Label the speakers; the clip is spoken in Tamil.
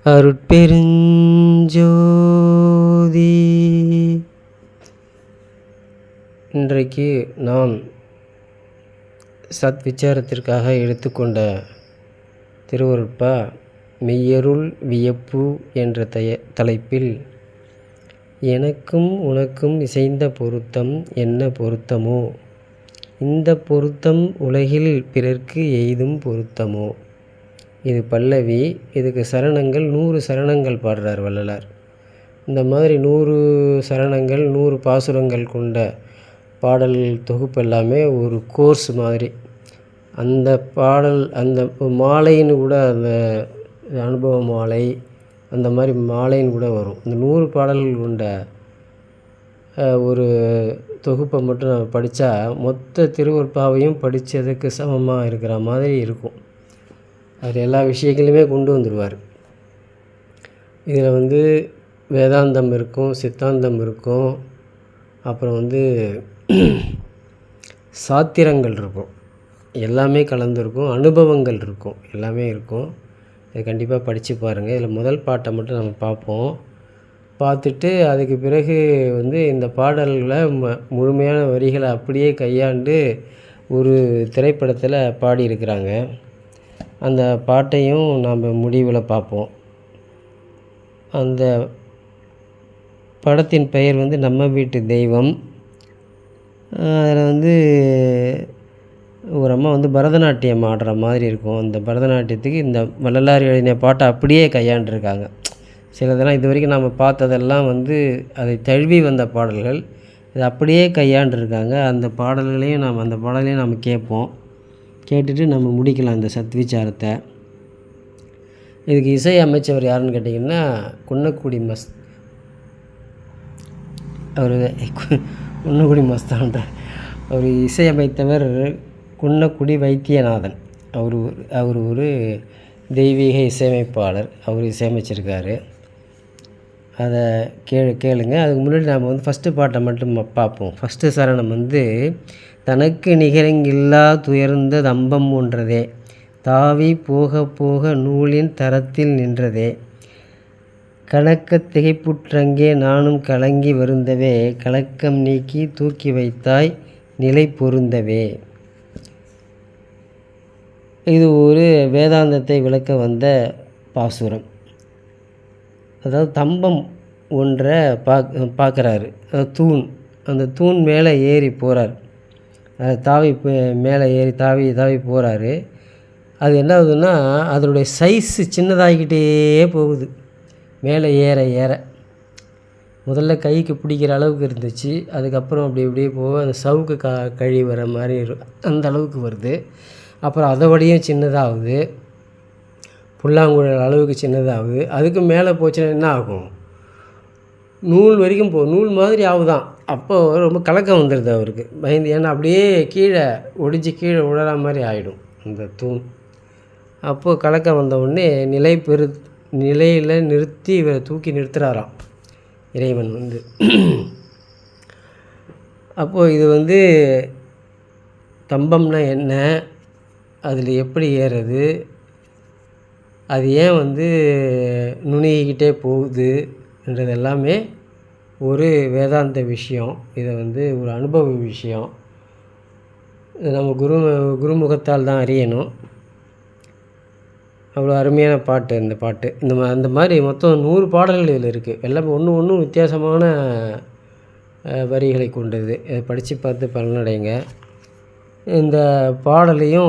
Speaker 1: அருட்பெருஞ்சோதி. இன்றைக்கு நாம் சத் விசாரத்திற்காக எடுத்துக்கொண்ட திருவருட்பா மெய்யருள் வியப்பு என்ற தலைப்பில் எனக்கும் உனக்கும் இசைந்த பொருத்தம் என்ன பொருத்தமோ, இந்த பொருத்தம் உலகில் பிறர்க்கு எய்தும் பொருத்தமோ. இது பல்லவி. இதுக்கு சரணங்கள் 100 சரணங்கள் பாடுறார் வள்ளலார். இந்த மாதிரி 100 சரணங்கள் 100 பாசுரங்கள் கொண்ட பாடல் தொகுப்பு எல்லாமே ஒரு கோர்ஸ் மாதிரி. அந்த பாடல் அந்த மாலைன்னு கூட, அந்த அனுபவ மாலை அந்த மாதிரி மாலைன்னு கூட வரும். இந்த 100 பாடல்கள் கொண்ட ஒரு தொகுப்பை மட்டும் நம்ம படித்தா மொத்த திருவருட்பாவையும் படித்ததுக்கு சமமாக இருக்கிற மாதிரி இருக்கும். அதில் எல்லா விஷயங்களையுமே கொண்டு வந்துடுவார். இதில் வேதாந்தம் இருக்கும், சித்தாந்தம் இருக்கும், அப்புறம் சாத்திரங்கள் இருக்கும், எல்லாமே கலந்துருக்கும், அனுபவங்கள் இருக்கும், எல்லாமே இருக்கும். இதை கண்டிப்பாக படித்து பாருங்கள். இதில் முதல் பாட்டை மட்டும் நம்ம பார்ப்போம். பார்த்துட்டு அதுக்கு பிறகு இந்த பாடல்களை முழுமையான வரிகளை அப்படியே கையாண்டு ஒரு திரைப்படத்தில் பாடியிருக்கிறாங்க. அந்த பாட்டையும் நாம் முடிவில் பார்ப்போம். அந்த படத்தின் பெயர் நம்ம வீட்டு தெய்வம். அதில் ஒரு அம்மா பரதநாட்டியம் ஆடுற மாதிரி இருக்கும். அந்த பரதநாட்டியத்துக்கு இந்த வள்ளலார் எழுதின பாட்டை அப்படியே கையாண்டிருக்காங்க. சிலதெல்லாம் இது வரைக்கும் நாம் பார்த்ததெல்லாம் அதை தழுவி வந்த பாடல்கள். இதை அப்படியே கையாண்டிருக்காங்க. அந்த பாடல்களையும் நாம் கேட்போம். கேட்டுட்டு நம்ம முடிக்கலாம் இந்த சத்விச்சாரத்தை. இதுக்கு இசை அமைச்சவர் யாருன்னு கேட்டிங்கன்னா குன்னக்குடி மஸ்தான். அவர் இசையமைத்தவர் குன்னக்குடி வைத்தியநாதன். அவர் ஒரு தெய்வீக இசையமைப்பாளர். அவர் இசையமைச்சிருக்காரு. அதை கேளுங்க. அதுக்கு முன்னாடி நாம் ஃபஸ்ட்டு பாட்டை மட்டும் பார்ப்போம். ஃபஸ்ட்டு சரணம் தனக்கு நிகரங்கில்லா துயர்ந்த தம்பம் ஒன்றதே, தாவி போக போக நூலின் தரத்தில் நின்றதே, கணக்கத் திகைப்புற்றங்கே நானும் கலங்கி வருந்தவே, கலக்கம் நீக்கி தூக்கி வைத்தாய் நிலை பொருந்தவே. இது ஒரு வேதாந்தத்தை விளக்க வந்த பாசுரம். அதாவது தம்பம் ஒன்றை பார்க்குறாரு. தூண். அந்த தூண் மேலே ஏறி போகிறார். அதை தாவி மேலே ஏறி தாவி போகிறாரு. அது என்ன ஆகுதுன்னா, அதனுடைய சைஸு சின்னதாகிக்கிட்டே போகுது. மேலே ஏற ஏற முதல்ல கைக்கு பிடிக்கிற அளவுக்கு இருந்துச்சு. அதுக்கப்புறம் அப்படியே போக அந்த சவுக்கு கழி வர மாதிரி அந்த அளவுக்கு வருது. அப்புறம் அதோடையும் சின்னதாகுது. புல்லாங்குழல் அளவுக்கு சின்னதாகுது. அதுக்கு மேலே போச்சுன்னா என்ன ஆகும்? நூல் வரைக்கும் நூல் மாதிரி ஆகுதான். அப்போது ரொம்ப கலக்கம் வந்துடுது அவருக்கு, பயந்து. ஏன்னா அப்படியே கீழே ஒடிஞ்சு கீழே விழற மாதிரி ஆகிடும் அந்த தூண். அப்போது கலக்கம் வந்தவுடனே நிலையில் நிறுத்தி இவரை தூக்கி நிறுத்துகிறாராம் இறைவன். அப்போது இது தம்பம்னா என்ன, அதில் எப்படி ஏறுறது, அது ஏன் நுணுகிக்கிட்டே போகுதுன்றது எல்லாமே ஒரு வேதாந்த விஷயம். இதை ஒரு அனுபவ விஷயம். இதை நம்ம குருமுகத்தால் தான் அறியணும். அவ்வளோ அருமையான பாட்டு இந்த பாட்டு. அந்த மாதிரி மொத்தம் 100 பாடல்கள் இதில் இருக்குது. எல்லாமே ஒன்றும் வித்தியாசமான வரிகளை கொண்டது. இதை படித்து பார்த்து பலனடைங்க. இந்த பாடலையும்